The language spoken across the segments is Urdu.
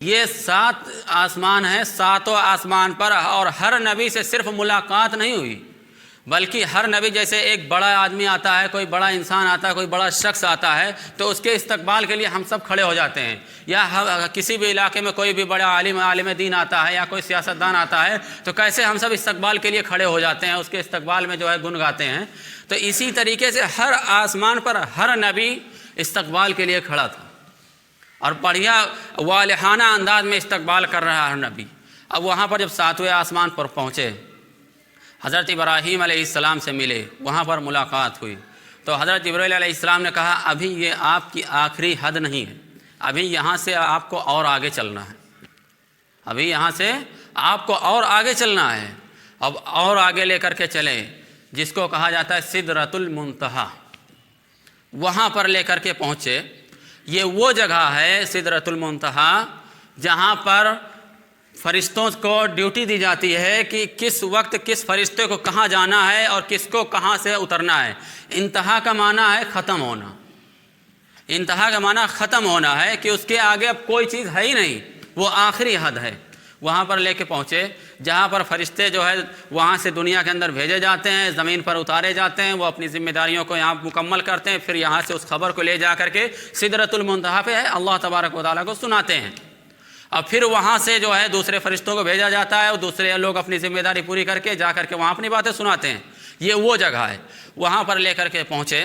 یہ 7 آسمان ہیں، 7 آسمان پر، اور ہر نبی سے صرف ملاقات نہیں ہوئی، بلکہ ہر نبی جیسے ایک بڑا آدمی آتا ہے، کوئی بڑا انسان آتا ہے، کوئی بڑا شخص آتا ہے تو اس کے استقبال کے لیے ہم سب کھڑے ہو جاتے ہیں، یا کسی بھی علاقے میں کوئی بھی بڑا عالم دین آتا ہے یا کوئی سیاستدان آتا ہے تو کیسے ہم سب استقبال کے لیے کھڑے ہو جاتے ہیں، اس کے استقبال میں جو ہے گنگاتے ہیں۔ تو اسی طریقے سے ہر آسمان پر ہر نبی استقبال کے لیے کھڑا تھا اور بڑھیا والہانہ انداز میں استقبال کر رہا ہے ہر نبی۔ اب وہاں پر جب 7ویں آسمان پر پہنچے، حضرت ابراہیم علیہ السلام سے ملے، وہاں پر ملاقات ہوئی، تو حضرت جبرائیل علیہ السلام نے کہا ابھی یہ آپ کی آخری حد نہیں ہے، ابھی یہاں سے آپ کو اور آگے چلنا ہے، ابھی یہاں سے آپ کو اور آگے چلنا ہے۔ اب اور آگے لے کر کے چلیں، جس کو کہا جاتا ہے سدرۃ المنتہا، وہاں پر لے کر کے پہنچے۔ یہ وہ جگہ ہے سدرۃ المنتہا جہاں پر فرشتوں کو ڈیوٹی دی جاتی ہے کہ کس وقت کس فرشتے کو کہاں جانا ہے اور کس کو کہاں سے اترنا ہے۔ انتہا کا معنی ہے ختم ہونا، انتہا کا معنی ختم ہونا ہے کہ اس کے آگے اب کوئی چیز ہے ہی نہیں، وہ آخری حد ہے۔ وہاں پر لے کے پہنچے جہاں پر فرشتے جو ہے وہاں سے دنیا کے اندر بھیجے جاتے ہیں، زمین پر اتارے جاتے ہیں، وہ اپنی ذمہ داریوں کو یہاں مکمل کرتے ہیں، پھر یہاں سے اس خبر کو لے جا کر کے سدرۃ المنتہا پہ اللہ تبارک و تعالیٰ کو سناتے ہیں۔ اب پھر وہاں سے جو ہے دوسرے فرشتوں کو بھیجا جاتا ہے اور دوسرے لوگ اپنی ذمہ داری پوری کر کے جا کر کے وہاں اپنی باتیں سناتے ہیں۔ یہ وہ جگہ ہے، وہاں پر لے کر کے پہنچے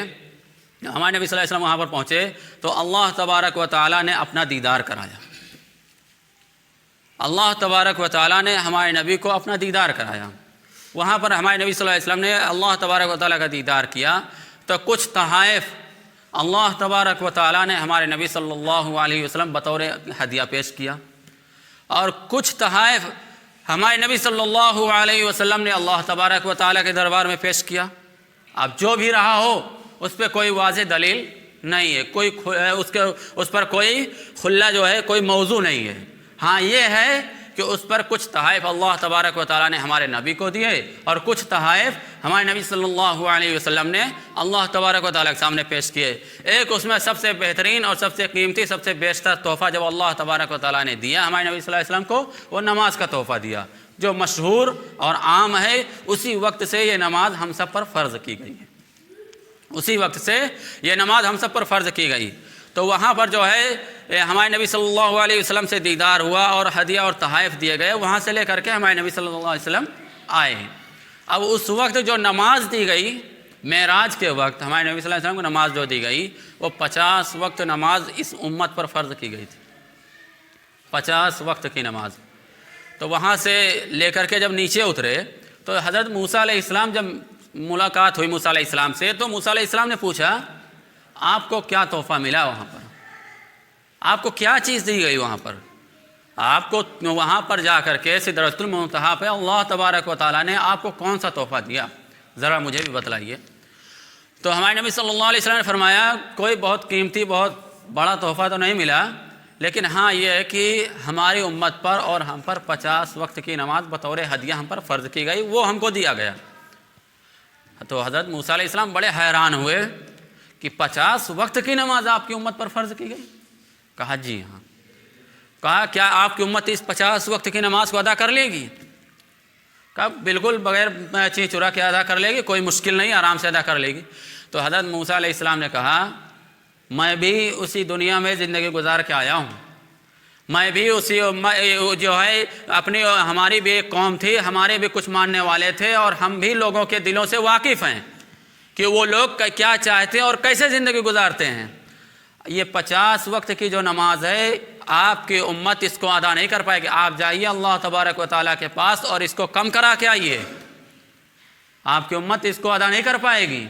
ہمارے نبی صلی اللہ علیہ وسلم، وہاں پر پہنچے تو اللہ تبارک و تعالیٰ نے اپنا دیدار کرایا، اللہ تبارک و تعالیٰ نے ہمارے نبی کو اپنا دیدار کرایا۔ وہاں پر ہمارے نبی صلی اللہ علیہ وسلم نے اللہ تبارک و تعالیٰ کا دیدار کیا تو کچھ تحائف اللہ تبارک و تعالیٰ نے ہمارے نبی صلی اللہ علیہ وسلم بطور ہدیہ پیش کیا، اور کچھ تحائف ہمارے نبی صلی اللہ علیہ وسلم نے اللہ تبارک و تعالیٰ کے دربار میں پیش کیا۔ اب جو بھی رہا ہو اس پہ کوئی واضح دلیل نہیں ہے، کوئی اس پر کوئی خلا جو ہے کوئی موضوع نہیں ہے۔ ہاں یہ ہے کہ اس پر کچھ تحائف اللہ تبارک و تعالیٰ نے ہمارے نبی کو دیے اور کچھ تحائف ہمارے نبی صلی اللہ علیہ وسلم نے اللہ تبارک و تعالیٰ کے سامنے پیش کیے۔ ایک اس میں سب سے بہترین اور سب سے قیمتی، سب سے بیشتر تحفہ جب اللہ تبارک و تعالیٰ نے دیا ہمارے نبی صلی اللہ علیہ وسلم کو، وہ نماز کا تحفہ دیا، جو مشہور اور عام ہے۔ اسی وقت سے یہ نماز ہم سب پر فرض کی گئی ہے، اسی وقت سے یہ نماز ہم سب پر فرض کی گئی۔ تو وہاں پر جو ہے ہمارے نبی صلی اللہ علیہ وسلم سے دیدار ہوا اور ہدیہ اور تحائف دیے گئے، وہاں سے لے کر کے ہمارے نبی صلی اللہ علیہ وسلم آئے۔ اب اس وقت جو نماز دی گئی معراج کے وقت، ہمارے نبی صلی اللہ علیہ وسلم کو نماز جو دی گئی وہ 50 وقت نماز اس امت پر فرض کی گئی تھی، 50 وقت کی نماز۔ تو وہاں سے لے کر کے جب نیچے اترے تو حضرت موسیٰ علیہ السلام، جب ملاقات ہوئی موسیٰ علیہ السلام سے تو موسیٰ علیہ السلام نے پوچھا آپ کو کیا تحفہ ملا، وہاں پر آپ کو کیا چیز دی گئی، وہاں پر آپ کو وہاں پر جا کر کے سدرۃ المنتہا پہ اللہ تبارک و تعالیٰ نے آپ کو کون سا تحفہ دیا، ذرا مجھے بھی بتلائیے۔ تو ہمارے نبی صلی اللہ علیہ وسلم نے فرمایا کوئی بہت قیمتی بہت بڑا تحفہ تو نہیں ملا، لیکن ہاں یہ ہے کہ ہماری امت پر اور ہم پر 50 وقت کی نماز بطور ہدیہ ہم پر فرض کی گئی، وہ ہم کو دیا گیا۔ تو حضرت موسیٰ علیہ السلام بڑے حیران ہوئے کہ 50 وقت کی نماز آپ کی امت پر فرض کی گئی؟ کہا جی ہاں۔ کہا کیا آپ کی امت اس 50 وقت کی نماز کو ادا کر لے گی؟ کہا بالکل بغیر چین چرا کے ادا کر لے گی، کوئی مشکل نہیں، آرام سے ادا کر لے گی۔ تو حضرت موسیٰ علیہ السلام نے کہا میں بھی اسی دنیا میں زندگی گزار کے آیا ہوں، میں بھی اسی جو ہے اپنی ہماری بھی ایک قوم تھی، ہمارے بھی کچھ ماننے والے تھے، اور ہم بھی لوگوں کے دلوں سے واقف ہیں کہ وہ لوگ کیا چاہتے ہیں اور کیسے زندگی گزارتے ہیں۔ یہ 50 وقت کی جو نماز ہے آپ کی امت اس کو ادا نہیں کر پائے گی، آپ جائیے اللہ تبارک و تعالیٰ کے پاس اور اس کو کم کرا کے آئیے، آپ کی امت اس کو ادا نہیں کر پائے گی۔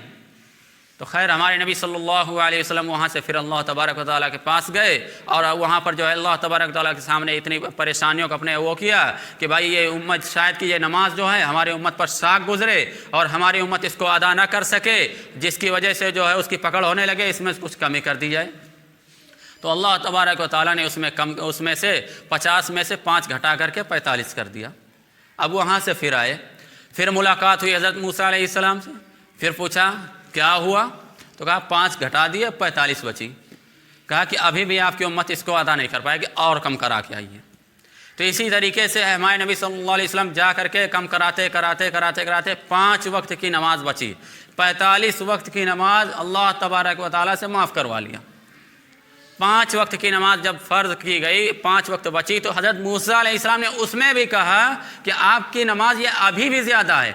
تو خیر ہمارے نبی صلی اللہ علیہ وسلم وہاں سے پھر اللہ تبارک و تعالیٰ کے پاس گئے اور وہاں پر جو ہے اللہ تبارک و تعالیٰ کے سامنے اتنی پریشانیوں کو اپنے وہ کیا کہ بھائی یہ امت شاید کہ یہ نماز جو ہے ہماری امت پر شاق گزرے اور ہماری امت اس کو ادا نہ کر سکے، جس کی وجہ سے جو ہے اس کی پکڑ ہونے لگے، اس میں کچھ کمی کر دی جائے۔ تو اللہ تبارک و تعالیٰ نے اس میں سے 50 میں سے 5 گھٹا کر کے 45 کر دیا۔ اب وہاں سے پھر آئے، پھر ملاقات ہوئی حضرت موسیٰ علیہ السلام سے، پھر پوچھا کیا ہوا؟ تو کہا 5 گھٹا دیے 45 بچی۔ کہا کہ ابھی بھی آپ کی امت اس کو ادا نہیں کر پائے گی، اور کم کرا کے آئیے۔ تو اسی طریقے سے ہمارے نبی صلی اللہ علیہ وسلم جا کر کے کم کراتے 5 وقت کی نماز بچی، 45 وقت کی نماز اللہ تبارک و تعالیٰ سے معاف کروا لیا۔ 5 وقت کی نماز جب فرض کی گئی، 5 وقت بچی، تو حضرت موسیٰ علیہ السلام نے اس میں بھی کہا کہ آپ کی نماز یہ ابھی بھی زیادہ ہے،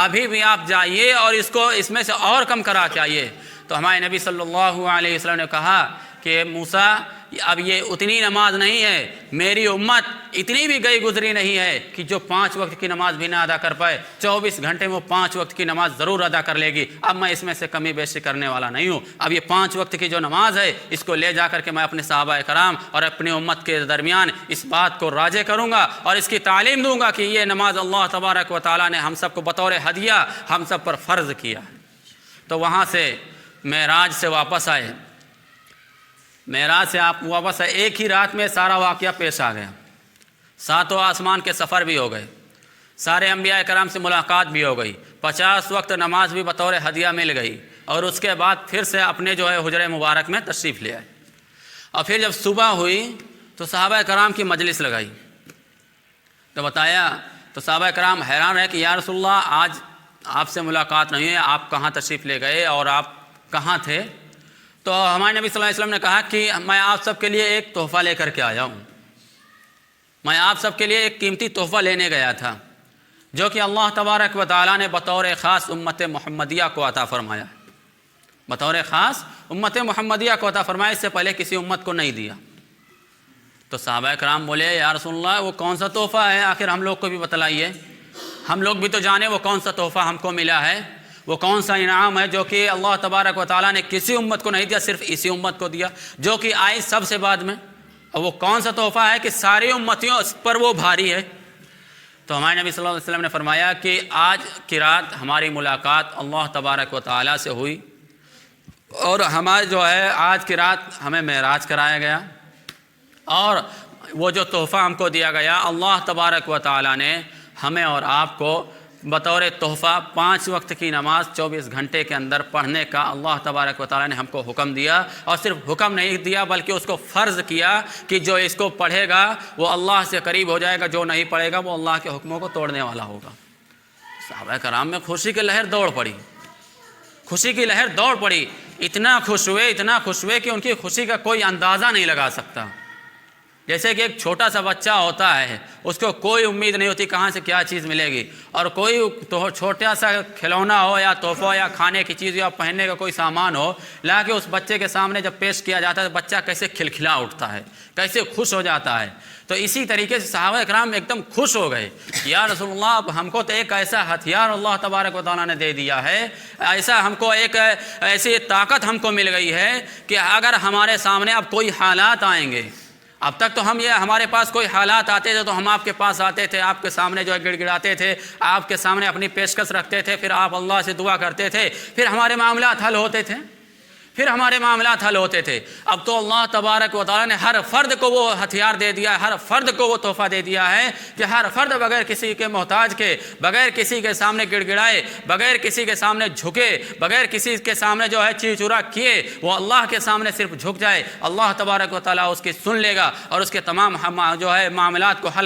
ابھی بھی آپ جائیے اور اس میں سے اور کم کرا کے آئیے۔ تو ہمارے نبی صلی اللہ علیہ وسلم نے کہا کہ موسیٰ اب یہ اتنی نماز نہیں ہے، میری امت اتنی بھی گئی گزری نہیں ہے کہ جو 5 وقت کی نماز بھی نہ ادا کر پائے، 24 گھنٹے میں وہ 5 وقت کی نماز ضرور ادا کر لے گی۔ اب میں اس میں سے کمی بیشی کرنے والا نہیں ہوں، اب یہ 5 وقت کی جو نماز ہے اس کو لے جا کر کے میں اپنے صحابہ کرام اور اپنی امت کے درمیان اس بات کو راجع کروں گا اور اس کی تعلیم دوں گا کہ یہ نماز اللہ تبارک و تعالیٰ نے ہم سب کو بطور ہدیہ ہم سب پر فرض کیا ہے۔ تو وہاں سے معراج سے واپس آئے، معراج سے آپ واپس آئے، ایک ہی رات میں سارا واقعہ پیش آ گیا، 7 آسمان کے سفر بھی ہو گئے، سارے انبیاء کرام سے ملاقات بھی ہو گئی، 50 وقت نماز بھی بطور ہدیہ مل گئی، اور اس کے بعد پھر سے اپنے جو ہے حجرہ مبارک میں تشریف لے آئے۔ اور پھر جب صبح ہوئی تو صحابہ کرام کی مجلس لگائی، تو بتایا تو صحابہ کرام حیران رہے کہ یا رسول اللہ آج آپ سے ملاقات نہیں ہے، آپ کہاں تشریف لے گئے اور آپ کہاں تھے؟ تو ہمارے نبی صلی اللہ علیہ وسلم نے کہا کہ میں آپ سب کے لیے ایک تحفہ لے کر کے آیا ہوں، میں آپ سب کے لیے ایک قیمتی تحفہ لینے گیا تھا جو کہ اللہ تبارک و تعالیٰ نے بطور خاص امت محمدیہ کو عطا فرمایا، بطور خاص امت محمدیہ کو عطا فرمایا، اس سے پہلے کسی امت کو نہیں دیا۔ تو صحابہ کرام بولے یا رسول اللہ وہ کون سا تحفہ ہے، آخر ہم لوگ کو بھی بتلائیے، ہم لوگ بھی تو جانے وہ کون سا تحفہ ہم کو ملا ہے، وہ کون سا انعام ہے جو کہ اللہ تبارک و تعالیٰ نے کسی امت کو نہیں دیا، صرف اسی امت کو دیا جو کہ آئی سب سے بعد میں، اور وہ کون سا تحفہ ہے کہ ساری امتیوں پر وہ بھاری ہے۔ تو ہمارے نبی صلی اللہ علیہ وسلم نے فرمایا کہ آج کی رات ہماری ملاقات اللہ تبارک و تعالیٰ سے ہوئی، اور ہمارے جو ہے آج کی رات ہمیں معراج کرایا گیا، اور وہ جو تحفہ ہم کو دیا گیا اللہ تبارک و تعالیٰ نے ہمیں اور آپ کو بطور تحفہ 5 وقت کی نماز 24 گھنٹے کے اندر پڑھنے کا اللہ تبارک و تعالیٰ نے ہم کو حکم دیا، اور صرف حکم نہیں دیا بلکہ اس کو فرض کیا کہ جو اس کو پڑھے گا وہ اللہ سے قریب ہو جائے گا، جو نہیں پڑھے گا وہ اللہ کے حکموں کو توڑنے والا ہوگا۔ صحابہ کرام میں خوشی کی لہر دوڑ پڑی، خوشی کی لہر دوڑ پڑی، اتنا خوش ہوئے کہ ان کی خوشی کا کوئی اندازہ نہیں لگا سکتا۔ جیسے کہ ایک چھوٹا سا بچہ ہوتا ہے، اس کو کوئی امید نہیں ہوتی کہاں سے کیا چیز ملے گی، اور کوئی چھوٹا سا کھلونا ہو یا تحفہ یا کھانے کی چیز یا پہننے کا کوئی سامان ہو، لا کے اس بچے کے سامنے جب پیش کیا جاتا ہے تو بچہ کیسے کھلکھلا اٹھتا ہے، کیسے خوش ہو جاتا ہے۔ تو اسی طریقے سے صحابہ کرام ایک دم خوش ہو گئے، یا رسول اللہ اب ہم کو تو ایک ایسا ہتھیار اللہ تبارک و تعالیٰ نے دے دیا ہے، ایسا ہم کو ایک ایسی طاقت ہم کو مل گئی ہے کہ اگر ہمارے سامنے اب کوئی حالات آئیں گے، اب تک تو ہمارے پاس کوئی حالات آتے تھے تو ہم آپ کے پاس آتے تھے، آپ کے سامنے جو ہے گڑ گڑاتے تھے، آپ کے سامنے اپنی پیشکش رکھتے تھے، پھر آپ اللہ سے دعا کرتے تھے، پھر ہمارے معاملات حل ہوتے تھے۔ اب تو اللہ تبارک و تعالیٰ نے ہر فرد کو وہ ہتھیار دے دیا ہے، ہر فرد کو وہ تحفہ دے دیا ہے کہ ہر فرد بغیر کسی کے محتاج کے، بغیر کسی کے سامنے گڑ گڑائے، بغیر کسی کے سامنے جھکے، بغیر کسی کے سامنے جو ہے چی چورا کیے، وہ اللہ کے سامنے صرف جھک جائے، اللہ تبارک و تعالیٰ اس کی سن لے گا اور اس کے تمام جو ہے معاملات کو حل